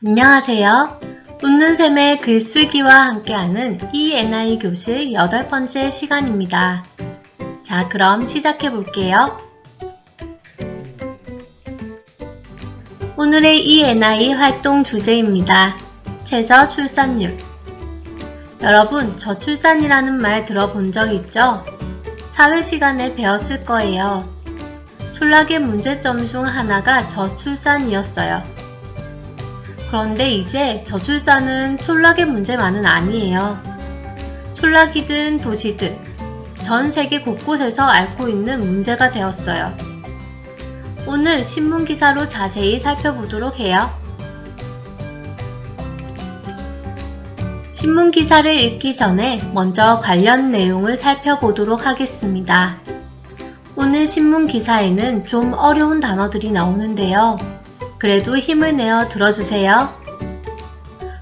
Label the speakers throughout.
Speaker 1: 안녕하세요. 웃는 셈의 글쓰기와 함께하는 ENI 교실 8번째 시간입니다. 자, 그럼 시작해 볼게요. 오늘의 ENI 활동 주제입니다. 최저 출산율. 여러분, 저출산이라는 말 들어본 적 있죠? 사회 시간에 배웠을 거예요. 촌락의 문제점 중 하나가 저출산이었어요. 그런데 이제 저출산은 촌락의 문제만은 아니에요. 촌락이든 도시든 전 세계 곳곳에서 앓고 있는 문제가 되었어요. 오늘 신문 기사로 자세히 살펴보도록 해요. 신문 기사를 읽기 전에 먼저 관련 내용을 살펴보도록 하겠습니다. 오늘 신문 기사에는 좀 어려운 단어들이 나오는데요. 그래도 힘을 내어 들어주세요.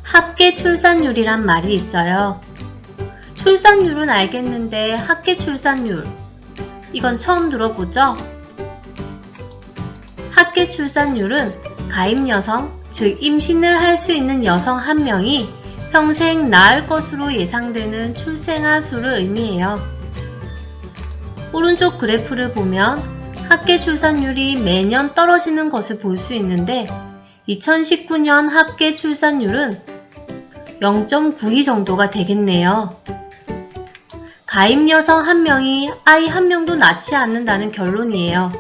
Speaker 1: 합계 출산율이란 말이 있어요. 출산율은 알겠는데 합계 출산율, 이건 처음 들어보죠? 합계 출산율은 가임 여성, 즉 임신을 할 수 있는 여성 한 명이 평생 낳을 것으로 예상되는 출생아 수를 의미해요. 오른쪽 그래프를 보면 합계 출산율이 매년 떨어지는 것을 볼 수 있는데 2019년 합계 출산율은 0.92 정도가 되겠네요. 가임 여성 한 명이 아이 한 명도 낳지 않는다는 결론이에요.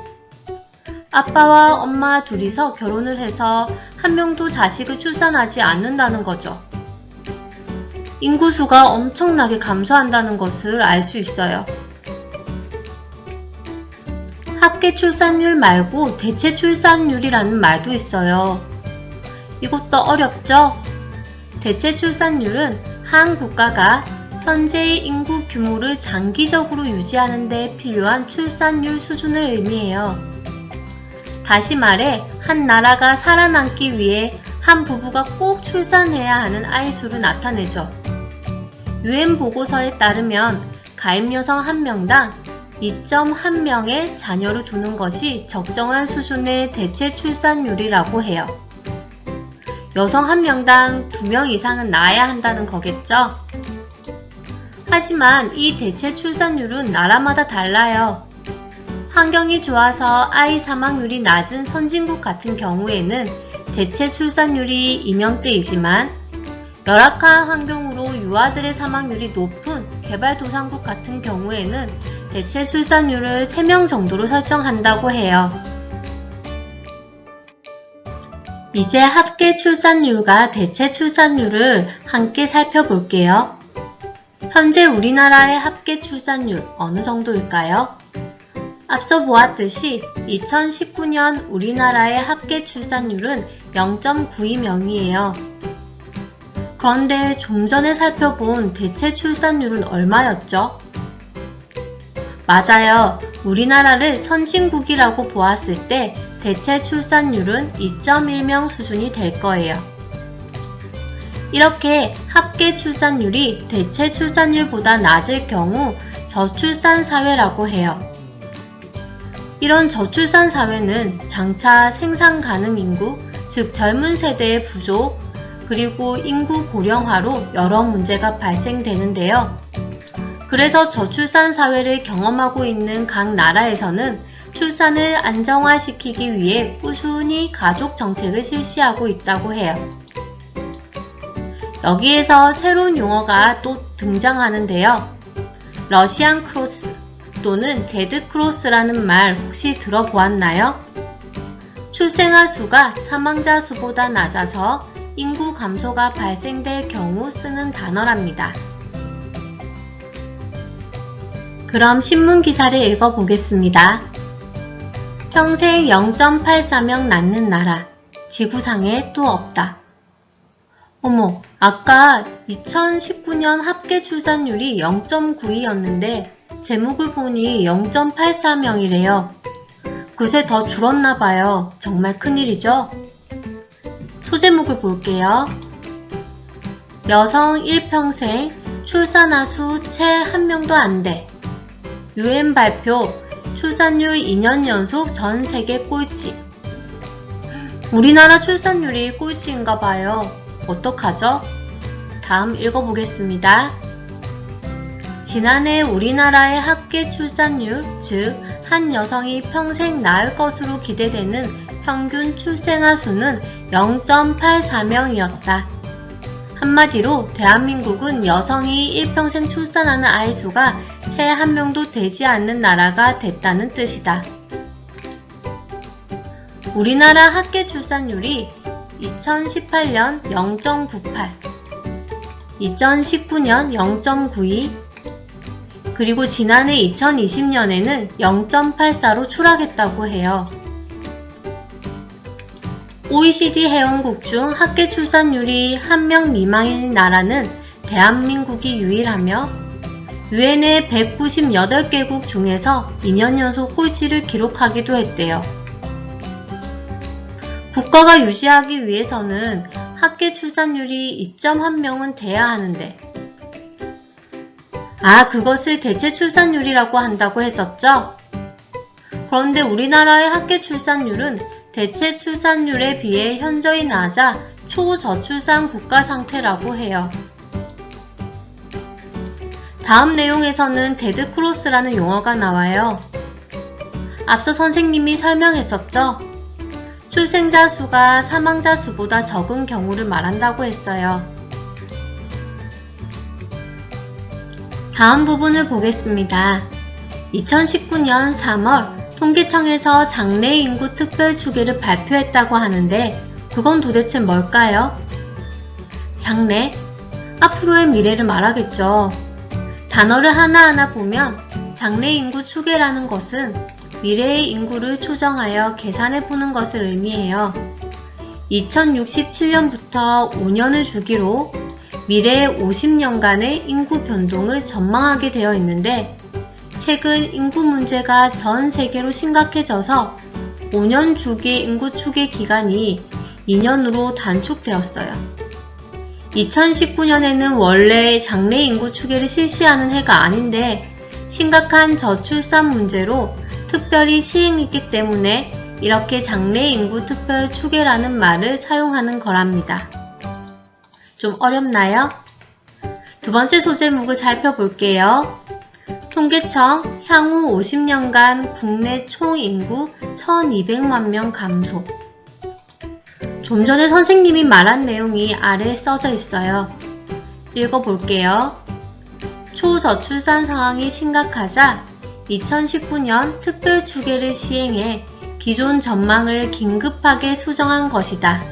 Speaker 1: 아빠와 엄마 둘이서 결혼을 해서 한 명도 자식을 출산하지 않는다는 거죠. 인구수가 엄청나게 감소한다는 것을 알 수 있어요. 합계 출산율 말고 대체 출산율이라는 말도 있어요. 이것도 어렵죠? 대체 출산율은 한 국가가 현재의 인구 규모를 장기적으로 유지하는 데 필요한 출산율 수준을 의미해요. 다시 말해, 한 나라가 살아남기 위해 한 부부가 꼭 출산해야 하는 아이 수를 나타내죠. UN 보고서에 따르면 가임 여성 한 명당 2.1명의 자녀를 두는 것이 적정한 수준의 대체 출산율이라고 해요. 여성 한 명당 2명 이상은 낳아야 한다는 거겠죠? 하지만 이 대체 출산율은 나라마다 달라요. 환경이 좋아서 아이 사망률이 낮은 선진국 같은 경우에는 대체 출산율이 이명대이지만 열악한 환경으로 유아들의 사망률이 높은 개발도상국 같은 경우에는 대체 출산율을 3명 정도로 설정한다고 해요. 이제 합계 출산율과 대체 출산율을 함께 살펴볼게요. 현재 우리나라의 합계 출산율 어느 정도일까요? 앞서 보았듯이 2019년 우리나라의 합계 출산율은 0.92명이에요. 그런데 좀 전에 살펴본 대체 출산율은 얼마였죠? 맞아요. 우리나라를 선진국이라고 보았을 때 대체 출산율은 2.1명 수준이 될 거예요. 이렇게 합계 출산율이 대체 출산율보다 낮을 경우 저출산 사회라고 해요. 이런 저출산 사회는 장차 생산 가능 인구, 즉 젊은 세대의 부족, 그리고 인구 고령화로 여러 문제가 발생되는데요. 그래서 저출산 사회를 경험하고 있는 각 나라에서는 출산을 안정화시키기 위해 꾸준히 가족 정책을 실시하고 있다고 해요. 여기에서 새로운 용어가 또 등장하는데요. 러시안 크로스 또는 데드 크로스라는 말 혹시 들어보았나요? 출생아 수가 사망자 수보다 낮아서 인구 감소가 발생될 경우 쓰는 단어랍니다. 그럼 신문 기사를 읽어보겠습니다. 평생 0.84명 낳는 나라, 지구상에 또 없다. 어머, 아까 2019년 합계 출산율이 0.92였는데 제목을 보니 0.84명이래요. 그새 더 줄었나봐요. 정말 큰일이죠? 소제목을 볼게요. 여성 1평생 출산아 수 채 1명도 안 돼. UN 발표 출산율 2년 연속 전 세계 꼴찌. 우리나라 출산율이 꼴찌인가 봐요. 어떡하죠? 다음 읽어보겠습니다. 지난해 우리나라의 합계 출산율, 즉 한 여성이 평생 낳을 것으로 기대되는 평균 출생아 수는 0.84명이었다. 한마디로 대한민국은 여성이 일평생 출산하는 아이 수가 채 한 명도 되지 않는 나라가 됐다는 뜻이다. 우리나라 합계 출산율이 2018년 0.98, 2019년 0.92, 그리고 지난해 2020년에는 0.84로 추락했다고 해요. OECD 회원국 중 합계 출산율이 1명 미만인 나라는 대한민국이 유일하며 유엔의 198개국 중에서 2년 연속 꼴찌를 기록하기도 했대요. 국가가 유지하기 위해서는 합계 출산율이 2.1명은 돼야 하는데, 그것을 대체 출산율이라고 한다고 했었죠? 그런데 우리나라의 합계 출산율은 대체 출산율에 비해 현저히 낮아 초저출산 국가 상태라고 해요. 다음 내용에서는 데드크로스라는 용어가 나와요. 앞서 선생님이 설명했었죠? 출생자 수가 사망자 수보다 적은 경우를 말한다고 했어요. 다음 부분을 보겠습니다. 2019년 3월 통계청에서 장래 인구 특별 추계를 발표했다고 하는데 그건 도대체 뭘까요? 장래? 앞으로의 미래를 말하겠죠. 단어를 하나하나 보면 장래 인구 추계라는 것은 미래의 인구를 추정하여 계산해보는 것을 의미해요. 2067년부터 5년을 주기로 미래의 50년간의 인구 변동을 전망하게 되어 있는데 최근 인구 문제가 전 세계로 심각해져서 5년 주기 인구 추계 기간이 2년으로 단축되었어요. 2019년에는 원래 장래 인구 추계를 실시하는 해가 아닌데 심각한 저출산 문제로 특별히 시행했기 때문에 이렇게 장래 인구 특별 추계라는 말을 사용하는 거랍니다. 좀 어렵나요? 두 번째 소제목을 살펴볼게요. 통계청 향후 50년간 국내 총인구 1200만 명 감소. 좀 전에 선생님이 말한 내용이 아래에 써져 있어요. 읽어볼게요. 초저출산 상황이 심각하자 2019년 특별 추계를 시행해 기존 전망을 긴급하게 수정한 것이다.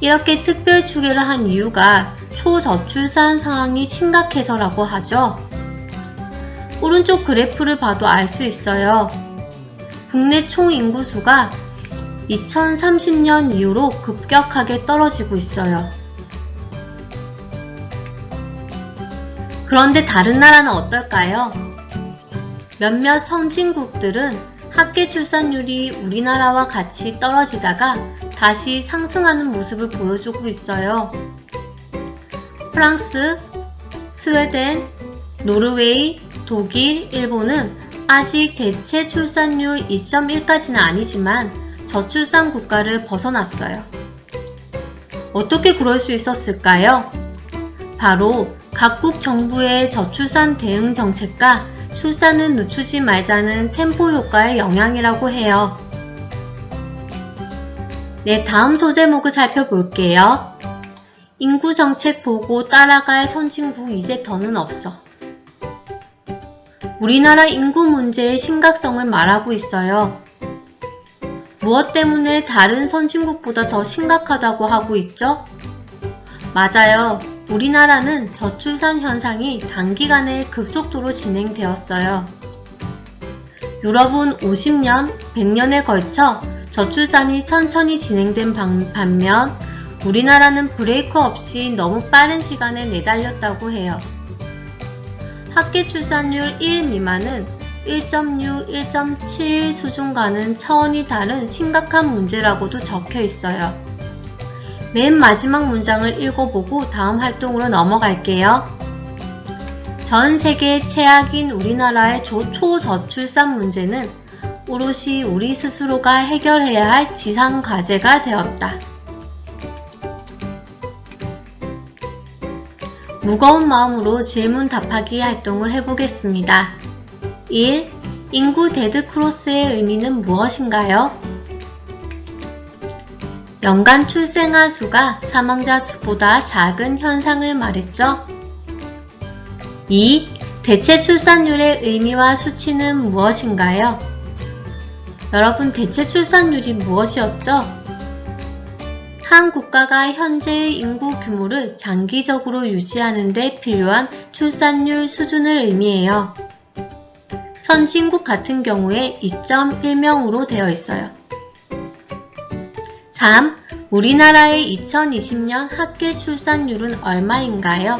Speaker 1: 이렇게 특별 추계를 한 이유가 초저출산 상황이 심각해서라고 하죠. 오른쪽 그래프를 봐도 알 수 있어요. 국내 총 인구수가 2030년 이후로 급격하게 떨어지고 있어요. 그런데 다른 나라는 어떨까요? 몇몇 선진국들은 합계 출산율이 우리나라와 같이 떨어지다가 다시 상승하는 모습을 보여주고 있어요. 프랑스, 스웨덴, 노르웨이, 독일, 일본은 아직 대체 출산율 2.1까지는 아니지만 저출산 국가를 벗어났어요. 어떻게 그럴 수 있었을까요? 바로 각국 정부의 저출산 대응 정책과 출산을 늦추지 말자는 템포 효과의 영향이라고 해요. 네, 다음 소제목을 살펴볼게요. 인구 정책 보고 따라갈 선진국 이제 더는 없어. 우리나라 인구 문제의 심각성을 말하고 있어요. 무엇 때문에 다른 선진국보다 더 심각하다고 하고 있죠? 맞아요. 우리나라는 저출산 현상이 단기간에 급속도로 진행되었어요. 유럽은 50년, 100년에 걸쳐 저출산이 천천히 진행된 반면 우리나라는 브레이크 없이 너무 빠른 시간에 내달렸다고 해요. 합계 출산율 1 미만은 1.6, 1.7 수준과는 차원이 다른 심각한 문제라고도 적혀 있어요. 맨 마지막 문장을 읽어보고 다음 활동으로 넘어갈게요. 전 세계 최악인 우리나라의 초저출산 문제는 오롯이 우리 스스로가 해결해야 할 지상 과제가 되었다. 무거운 마음으로 질문 답하기 활동을 해보겠습니다. 1. 인구 데드크로스의 의미는 무엇인가요? 연간 출생아 수가 사망자 수보다 작은 현상을 말했죠. 2. 대체 출산율의 의미와 수치는 무엇인가요? 여러분, 대체 출산율이 무엇이었죠? 한 국가가 현재의 인구 규모를 장기적으로 유지하는 데 필요한 출산율 수준을 의미해요. 선진국 같은 경우에 2.1명으로 되어 있어요. 3. 우리나라의 2020년 합계 출산율은 얼마인가요?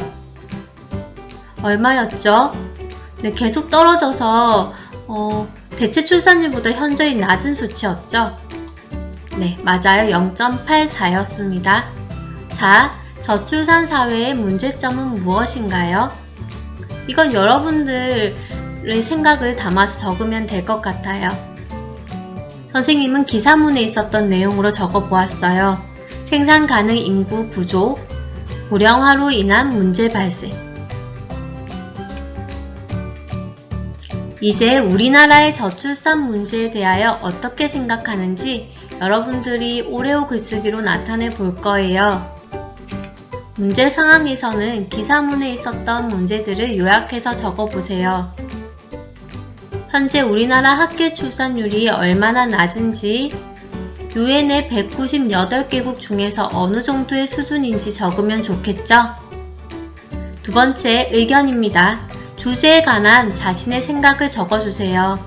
Speaker 1: 얼마였죠? 네, 계속 떨어져서 대체 출산율보다 현저히 낮은 수치였죠? 네, 맞아요. 0.84였습니다. 4. 저출산 사회의 문제점은 무엇인가요? 이건 여러분들의 생각을 담아서 적으면 될 것 같아요. 선생님은 기사문에 있었던 내용으로 적어보았어요. 생산 가능 인구 부족, 고령화로 인한 문제 발생. 이제 우리나라의 저출산 문제에 대하여 어떻게 생각하는지 여러분들이 오레오 글쓰기로 나타내 볼 거예요. 문제 상황에서는 기사문에 있었던 문제들을 요약해서 적어보세요. 현재 우리나라 합계 출산율이 얼마나 낮은지, 유엔의 198개국 중에서 어느 정도의 수준인지 적으면 좋겠죠? 두 번째, 의견입니다. 주제에 관한 자신의 생각을 적어주세요.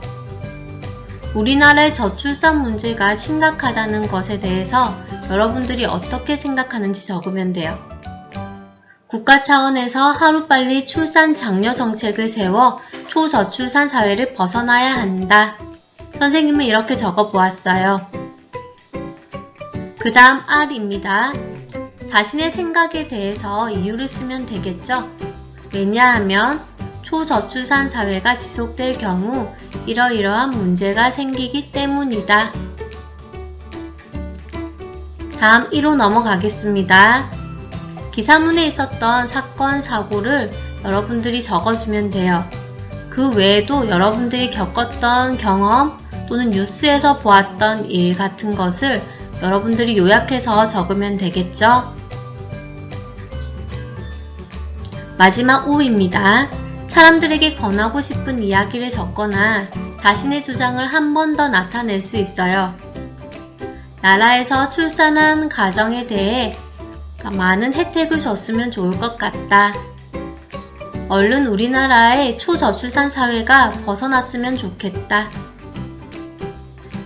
Speaker 1: 우리나라의 저출산 문제가 심각하다는 것에 대해서 여러분들이 어떻게 생각하는지 적으면 돼요. 국가 차원에서 하루빨리 출산 장려 정책을 세워 초저출산 사회를 벗어나야 한다. 선생님은 이렇게 적어보았어요. 그 다음 R입니다. 자신의 생각에 대해서 이유를 쓰면 되겠죠? 왜냐하면 초저출산 사회가 지속될 경우 이러이러한 문제가 생기기 때문이다. 다음 1호 넘어가겠습니다. 기사문에 있었던 사건, 사고를 여러분들이 적어주면 돼요. 그 외에도 여러분들이 겪었던 경험 또는 뉴스에서 보았던 일 같은 것을 여러분들이 요약해서 적으면 되겠죠? 마지막 5입니다. 사람들에게 권하고 싶은 이야기를 적거나 자신의 주장을 한 번 더 나타낼 수 있어요. 나라에서 출산한 가정에 대해 많은 혜택을 줬으면 좋을 것 같다. 얼른 우리나라의 초저출산 사회가 벗어났으면 좋겠다.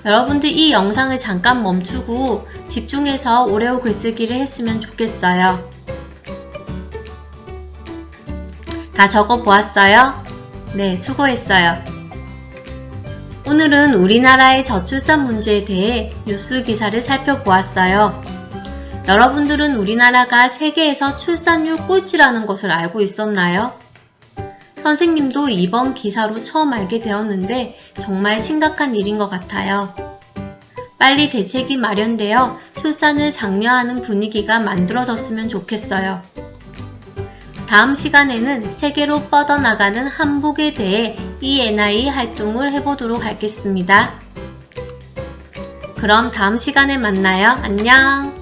Speaker 1: 여러분들 이 영상을 잠깐 멈추고 집중해서 오레오 글쓰기를 했으면 좋겠어요. 다 적어보았어요? 네, 수고했어요. 오늘은 우리나라의 저출산 문제에 대해 뉴스 기사를 살펴보았어요. 여러분들은 우리나라가 세계에서 출산율 꼴찌라는 것을 알고 있었나요? 선생님도 이번 기사로 처음 알게 되었는데 정말 심각한 일인 것 같아요. 빨리 대책이 마련되어 출산을 장려하는 분위기가 만들어졌으면 좋겠어요. 다음 시간에는 세계로 뻗어나가는 한복에 대해 E&I 활동을 해보도록 하겠습니다. 그럼 다음 시간에 만나요. 안녕!